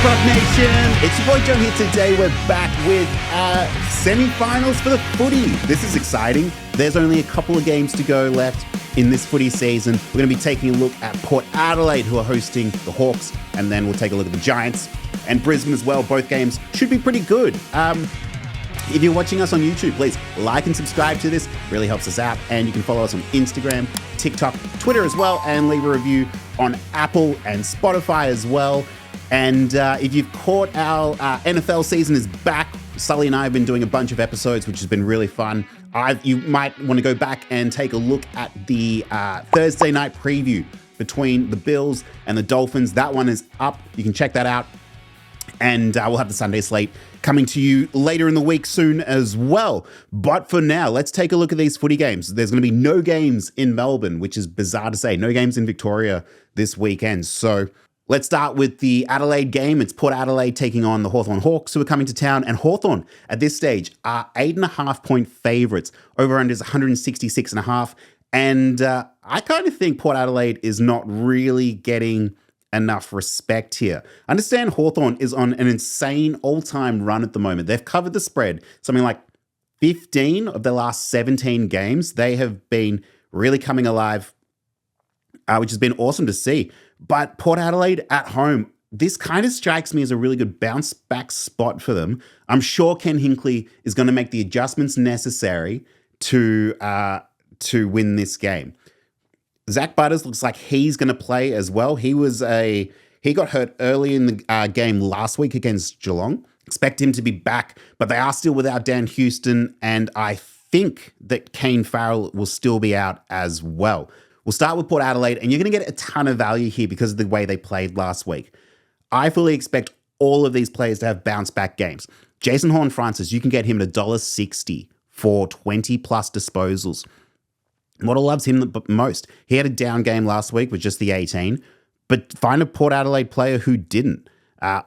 Prop Nation? It's your boy Joe here today. We're back with semi-finals for the footy. This is exciting. There's only a couple of games to go left in this footy season. We're going to be taking a look at Port Adelaide, who are hosting the Hawks, and then we'll take a look at the Giants and Brisbane as well. Both games should be pretty good. If you're watching us on YouTube, please like and subscribe to this. It really helps us out. And you can follow us on Instagram, TikTok, Twitter as well, and leave a review on Apple and Spotify as well. And if you've caught our NFL season is back, Sully and I have been doing a bunch of episodes, which has been really fun. You might want to go back and take a look at the Thursday night preview between the Bills and the Dolphins. That one is up. You can check that out. And we'll have the Sunday slate coming to you later in the week soon as well. But for now, let's take a look at these footy games. There's going to be no games in Melbourne, which is bizarre to say. No games in Victoria this weekend. So let's start with the Adelaide game. It's Port Adelaide taking on the Hawthorn Hawks, who are coming to town. And Hawthorn, at this stage, are 8.5-point favourites. Over-under is 166.5. And I kind of think Port Adelaide is not really getting enough respect here. I understand Hawthorn is on an insane all-time run at the moment. They've covered the spread, something like 15 of their last 17 games. They have been really coming alive, which has been awesome to see. But Port Adelaide at home, this kind of strikes me as a really good bounce back spot for them. I'm sure Ken Hinkley is going to make the adjustments necessary to win this game. Zach Butters looks like he's going to play as well. He got hurt early in the game last week against Geelong. Expect him to be back, but they are still without Dan Houston, and I think that Kane Farrell will still be out as well. We'll start with Port Adelaide, and you're going to get a ton of value here because of the way they played last week. I fully expect all of these players to have bounce-back games. Jason Horne-Francis, you can get him at $1.60 for 20-plus disposals. Model loves him the most. He had a down game last week with just the 18, but find a Port Adelaide player who didn't.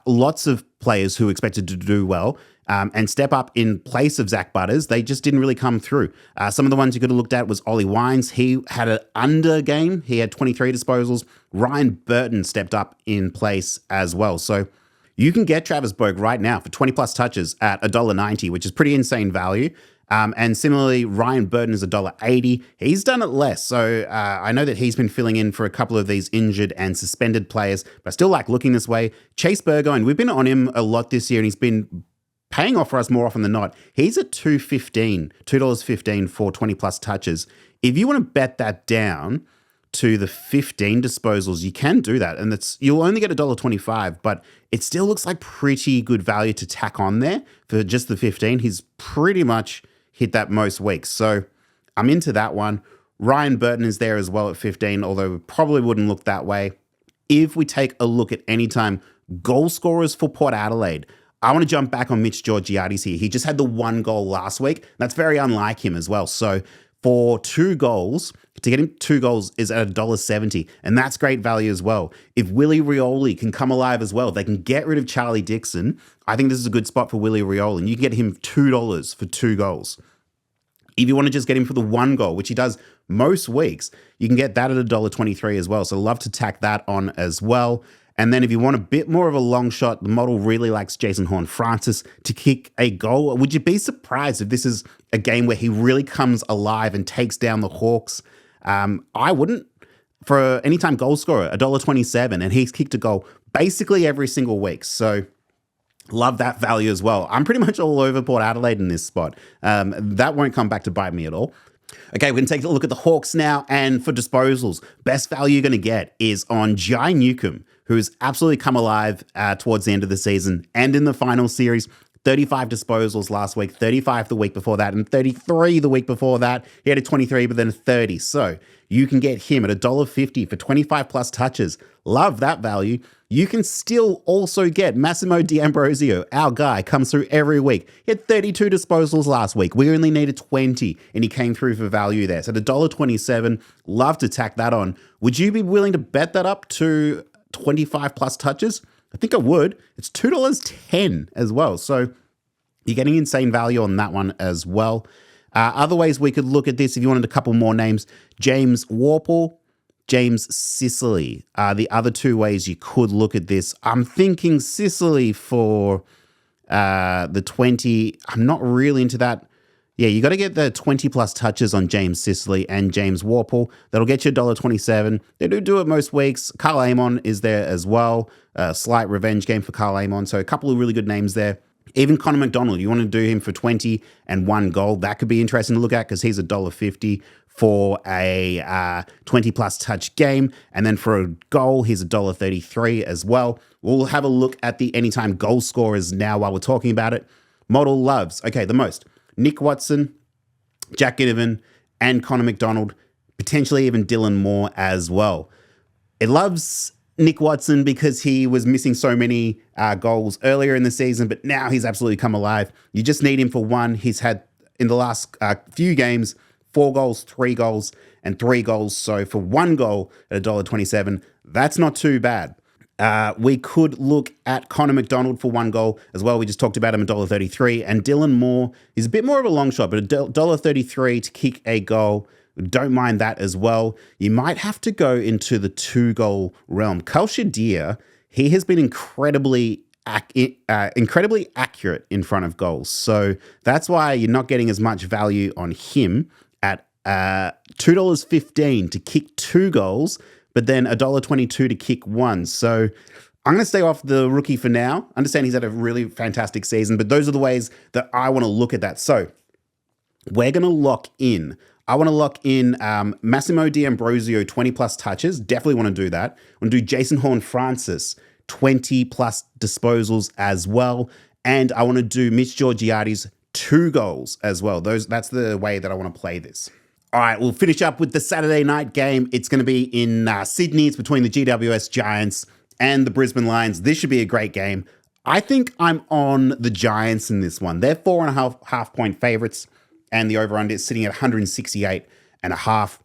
Lots of players who expected to do well and step up in place of Zach Butters. They just didn't really come through. Some of the ones you could have looked at was Ollie Wines. He had an under game. He had 23 disposals. Ryan Burton stepped up in place as well. So you can get Travis Boak right now for 20-plus touches at $1.90, which is pretty insane value. And similarly, Ryan Burton is $1.80. He's done it less. So I know that he's been filling in for a couple of these injured and suspended players, but I still like looking this way. Chase Burgoyne, we've been on him a lot this year, and he's been paying off for us more often than not. He's at $2.15 for 20-plus touches. If you want to bet that down to the 15 disposals, you can do that. And you'll only get $1.25, but it still looks like pretty good value to tack on there for just the 15. He's pretty much hit that most weeks. So I'm into that one. Ryan Burton is there as well at 15, although we probably wouldn't look that way. If we take a look at anytime goal scorers for Port Adelaide, I want to jump back on Mitch Georgiades here. He just had the one goal last week. That's very unlike him as well. So for 2 goals, to get him 2 goals is at $1.70, and that's great value as well. If Willie Rioli can come alive as well, they can get rid of Charlie Dixon. I think this is a good spot for Willie Rioli, and you can get him $2 for 2 goals. If you want to just get him for the 1 goal, which he does most weeks, you can get that at $1.23 as well. So love to tack that on as well. And then if you want a bit more of a long shot, the model really likes Jason Horne-Francis to kick a goal. Would you be surprised if this is a game where he really comes alive and takes down the Hawks? I wouldn't. For anytime goal scorer, $1.27, and he's kicked a goal basically every single week. So love that value as well. I'm pretty much all over Port Adelaide in this spot. That won't come back to bite me at all. Okay, we're going to take a look at the Hawks now. And for disposals, best value you're going to get is on John Newcombe, who's absolutely come alive towards the end of the season and in the final series. 35 disposals last week, 35 the week before that, and 33 the week before that. He had a 23, but then a 30. So you can get him at $1.50 for 25-plus touches. Love that value. You can still also get Massimo D'Ambrosio, our guy, comes through every week. He had 32 disposals last week. We only needed 20, and he came through for value there. So at $1.27, love to tack that on. Would you be willing to bet that up to 25-plus touches? I think I would. It's $2.10 as well. So you're getting insane value on that one as well. Other ways we could look at this, if you wanted a couple more names, James Warple, James Sicily are the other two ways you could look at this. I'm thinking Sicily for the 20. I'm not really into that. Yeah, you got to get the 20 plus touches on James Sicily and James Worpel. That'll get you $1.27. They do it most weeks. Carl Amon is there as well. A slight revenge game for Carl Amon. So a couple of really good names there. Even Connor McDonald, you want to do him for 20 and 1 goal. That could be interesting to look at because he's $1.50 for a 20 plus touch game. And then for a goal, he's $1.33 as well. We'll have a look at the anytime goal scorers now while we're talking about it. Model loves, okay, the most. Nick Watson, Jack Ginnivan, and Connor McDonald, potentially even Dylan Moore as well. It loves Nick Watson because he was missing so many goals earlier in the season, but now he's absolutely come alive. You just need him for one. He's had, in the last few games, 4 goals, 3 goals, and 3 goals. So for 1 goal at $1.27, that's not too bad. We could look at Connor McDonald for 1 goal as well. We just talked about him, $1.33. And Dylan Moore is a bit more of a long shot, but $1.33 to kick a goal. Don't mind that as well. You might have to go into the 2-goal realm. Kyle Shadir, he has been incredibly accurate in front of goals. So that's why you're not getting as much value on him at $2.15 to kick 2 goals, but then $1.22 to kick 1. So I'm going to stay off the rookie for now. Understand he's had a really fantastic season, but those are the ways that I want to look at that. So we're going to lock in. I want to lock in Massimo D'Ambrosio, 20 plus touches. Definitely want to do that. I want to do Jason Horne-Francis, 20 plus disposals as well. And I want to do Mitch Georgiades, 2 goals as well. That's the way that I want to play this. All right, we'll finish up with the Saturday night game. It's going to be in Sydney. It's between the GWS Giants and the Brisbane Lions. This should be a great game. I think I'm on the Giants in this one. They're 4.5 point favorites, and the over-under is sitting at 168.5.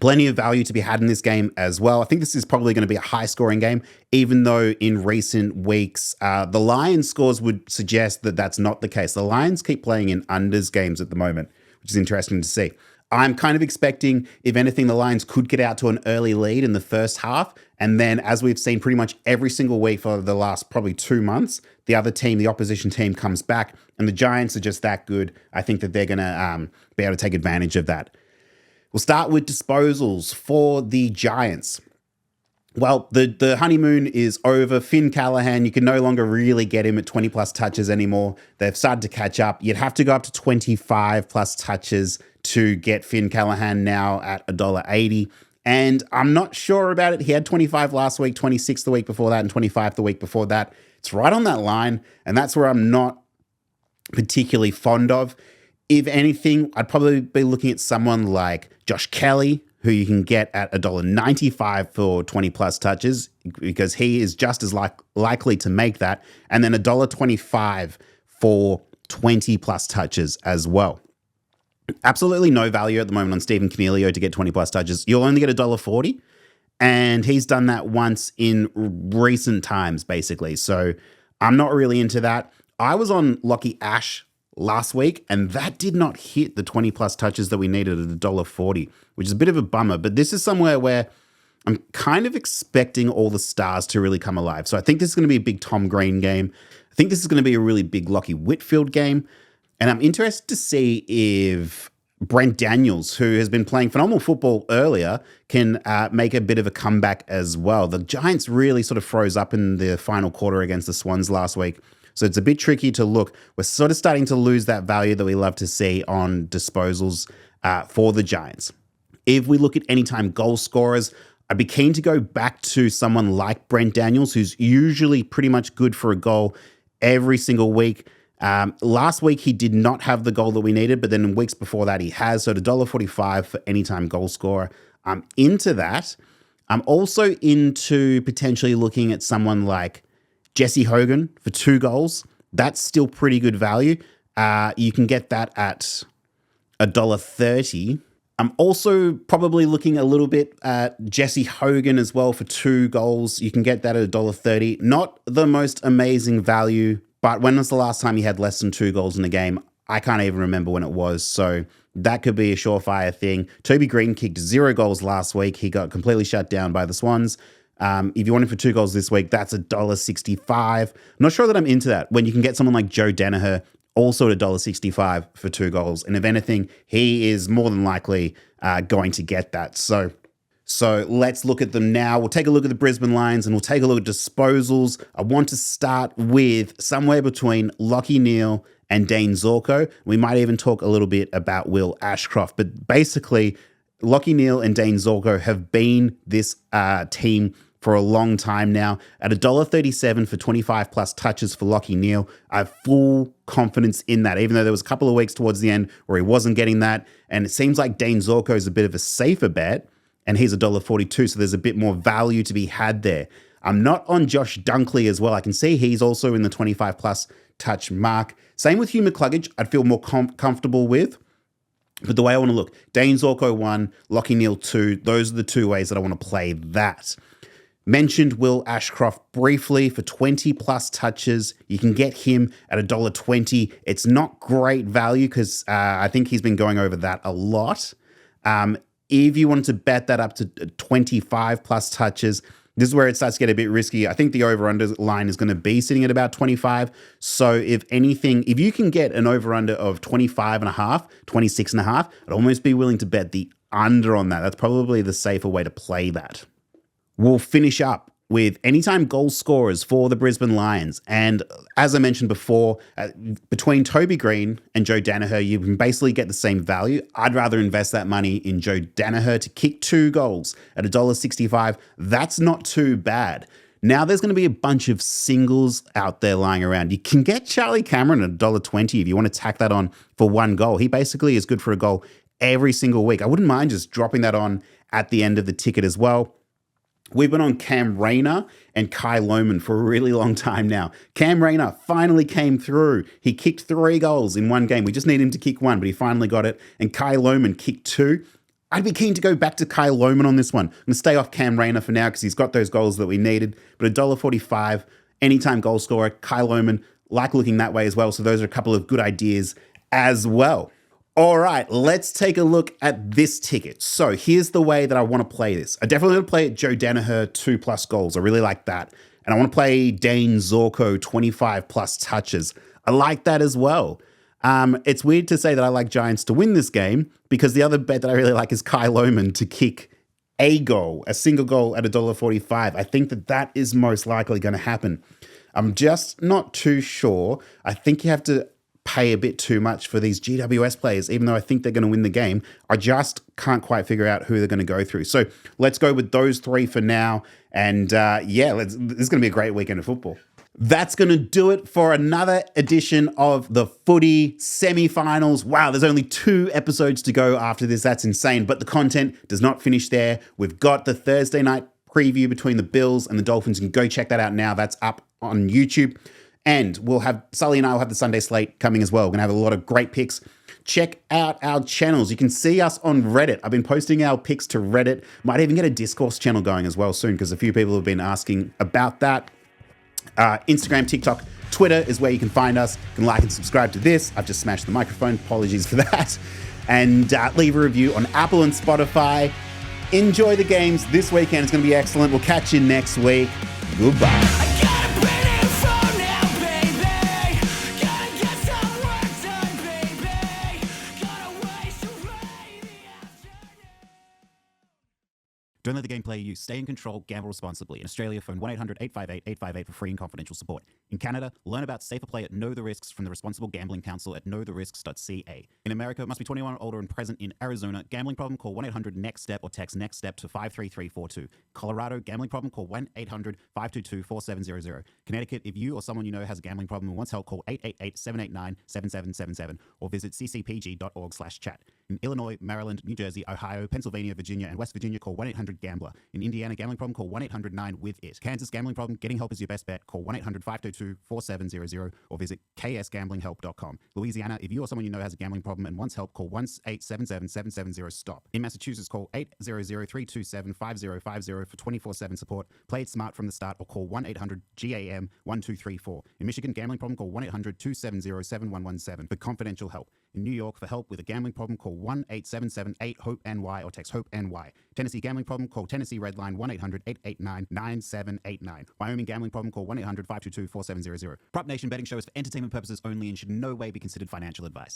Plenty of value to be had in this game as well. I think this is probably going to be a high-scoring game, even though in recent weeks, the Lions scores would suggest that that's not the case. The Lions keep playing in unders games at the moment, which is interesting to see. I'm kind of expecting, if anything, the Lions could get out to an early lead in the first half. And then, as we've seen pretty much every single week for the last probably 2 months, the other team, the opposition team, comes back. And the Giants are just that good. I think that they're going to be able to take advantage of that. We'll start with disposals for the Giants. Well, the honeymoon is over. Finn Callaghan, you can no longer really get him at 20 plus touches anymore. They've started to catch up. You'd have to go up to 25 plus touches to get Finn Callaghan now at $1.80. And I'm not sure about it. He had 25 last week, 26 the week before that, and 25 the week before that. It's right on that line, and that's where I'm not particularly fond of. If anything, I'd probably be looking at someone like Josh Kelly, who you can get at $1.95 for 20 plus touches, because he is just as likely to make that. And then $1.25 for 20 plus touches as well. Absolutely no value at the moment on Stephen Coniglio to get 20 plus touches. You'll only get $1.40, and he's done that once in recent times, basically. So I'm not really into that. I was on Lockie Ash last week, and that did not hit the 20 plus touches that we needed at $1.40, which is a bit of a bummer. But this is somewhere where I'm kind of expecting all the stars to really come alive. So I think this is going to be a big Tom Green game. I think this is going to be a really big Lockie Whitfield game. And I'm interested to see if Brent Daniels, who has been playing phenomenal football earlier, can make a bit of a comeback as well. The Giants really sort of froze up in the final quarter against the Swans last week. So it's a bit tricky to look. We're sort of starting to lose that value that we love to see on disposals for the Giants. If we look at anytime goal scorers, I'd be keen to go back to someone like Brent Daniels, who's usually pretty much good for a goal every single week. Last week, he did not have the goal that we needed, but then in weeks before that, he has. So at $1.45 for anytime goal scorer. I'm into that. I'm also into potentially looking at someone like Jesse Hogan for 2 goals. That's still pretty good value. You can get that at $1.30. I'm also probably looking a little bit at Jesse Hogan as well for 2 goals. You can get that at $1.30. Not the most amazing value, but when was the last time he had less than 2 goals in a game? I can't even remember when it was. So that could be a surefire thing. Toby Green kicked 0 goals last week. He got completely shut down by the Swans. If you want him for 2 goals this week, that's $1.65. I'm not sure that I'm into that when you can get someone like Joe Danaher also at $1.65 for 2 goals. And if anything, he is more than likely going to get that. So let's look at them now. We'll take a look at the Brisbane Lions and we'll take a look at disposals. I want to start with somewhere between Lachie Neale and Dane Zorko. We might even talk a little bit about Will Ashcroft. But basically, Lachie Neale and Dane Zorko have been this team for a long time now. At $1.37 for 25 plus touches for Lachie Neale, I have full confidence in that, even though there was a couple of weeks towards the end where he wasn't getting that. And it seems like Dane Zorko is a bit of a safer bet, and he's $1.42, so there's a bit more value to be had there. I'm not on Josh Dunkley as well. I can see he's also in the 25 plus touch mark. Same with Hugh McCluggage, I'd feel more comfortable with. But the way I want to look, Dane Zorko 1, Lachie Neale 2, those are the 2 ways that I want to play that. Mentioned Will Ashcroft briefly for 20 plus touches. You can get him at $1.20. It's not great value because I think he's been going over that a lot. If you wanted to bet that up to 25 plus touches, this is where it starts to get a bit risky. I think the over-under line is going to be sitting at about 25. So if anything, if you can get an over-under of 25.5, 26.5, I'd almost be willing to bet the under on that. That's probably the safer way to play that. We'll finish up with anytime goal scorers for the Brisbane Lions. And as I mentioned before, between Toby Green and Joe Danaher, you can basically get the same value. I'd rather invest that money in Joe Danaher to kick 2 goals at $1.65. That's not too bad. Now there's going to be a bunch of singles out there lying around. You can get Charlie Cameron at $1.20 if you want to tack that on for 1 goal. He basically is good for a goal every single week. I wouldn't mind just dropping that on at the end of the ticket as well. We've been on Cam Rayner and Kai Lohmann for a really long time now. Cam Rayner finally came through. He kicked 3 goals in 1 game. We just need him to kick 1, but he finally got it. And Kai Lohmann kicked 2. I'd be keen to go back to Kai Lohmann on this one. I'm going to stay off Cam Rayner for now because he's got those goals that we needed. But $1.45, anytime goal scorer, Kai Lohmann, like looking that way as well. So those are a couple of good ideas as well. All right, let's take a look at this ticket. So here's the way that I want to play this. I definitely want to play it Joe Danaher 2 plus goals. I really like that. And I want to play Dane Zorko 25 plus touches. I like that as well. It's weird to say that I like Giants to win this game because the other bet that I really like is Kai Lohmann to kick a goal, a single goal at $1.45. I think that is most likely going to happen. I'm just not too sure. I think you have to pay a bit too much for these GWS players, even though I think they're going to win the game. I just can't quite figure out who they're going to go through. So let's go with those 3 for now. And this is going to be a great weekend of football. That's going to do it for another edition of the Footy semi-finals. Wow, there's only 2 episodes to go after this. That's insane. But the content does not finish there. We've got the Thursday night preview between the Bills and the Dolphins. You can go check that out now. That's up on YouTube. And Sully and I will have the Sunday slate coming as well. We're going to have a lot of great picks. Check out our channels. You can see us on Reddit. I've been posting our picks to Reddit. Might even get a discourse channel going as well soon because a few people have been asking about that. Instagram, TikTok, Twitter is where you can find us. You can like and subscribe to this. I've just smashed the microphone. Apologies for that. And leave a review on Apple and Spotify. Enjoy the games this weekend. It's going to be excellent. We'll catch you next week. Goodbye. Don't let the game play you. Stay in control. Gamble responsibly. In Australia, phone 1-800-858-858 for free and confidential support. In Canada, learn about safer play at Know the Risks from the Responsible Gambling Council at knowtherisks.ca. In America, must be 21 or older and present in Arizona. Gambling problem, call 1-800-NEXT-STEP or text NEXT-STEP to 53342. Colorado, gambling problem, call 1-800-522-4700. Connecticut, if you or someone you know has a gambling problem and wants help, call 888-789-7777 or visit ccpg.org/chat. In Illinois, Maryland, New Jersey, Ohio, Pennsylvania, Virginia, and West Virginia, call 1-800-GAMBLER. In Indiana, gambling problem, call 1-800-9-WITH-IT. Kansas, gambling problem, getting help is your best bet. Call 1-800-522-4700 or visit ksgamblinghelp.com. Louisiana, if you or someone you know has a gambling problem and wants help, call 1-877-770-STOP. In Massachusetts, call 800-327-5050 for 24/7 support. Play it smart from the start or call 1-800-GAM-1234. In Michigan, gambling problem, call 1-800-270-7117 for confidential help. In New York, for help with a gambling problem, call 1-877-8-HOPE-NY or text HOPE-NY. Tennessee gambling problem, call Tennessee Redline 1-800-889-9789. Wyoming gambling problem, call 1-800-522-4700. Prop Nation betting show is for entertainment purposes only and should in no way be considered financial advice.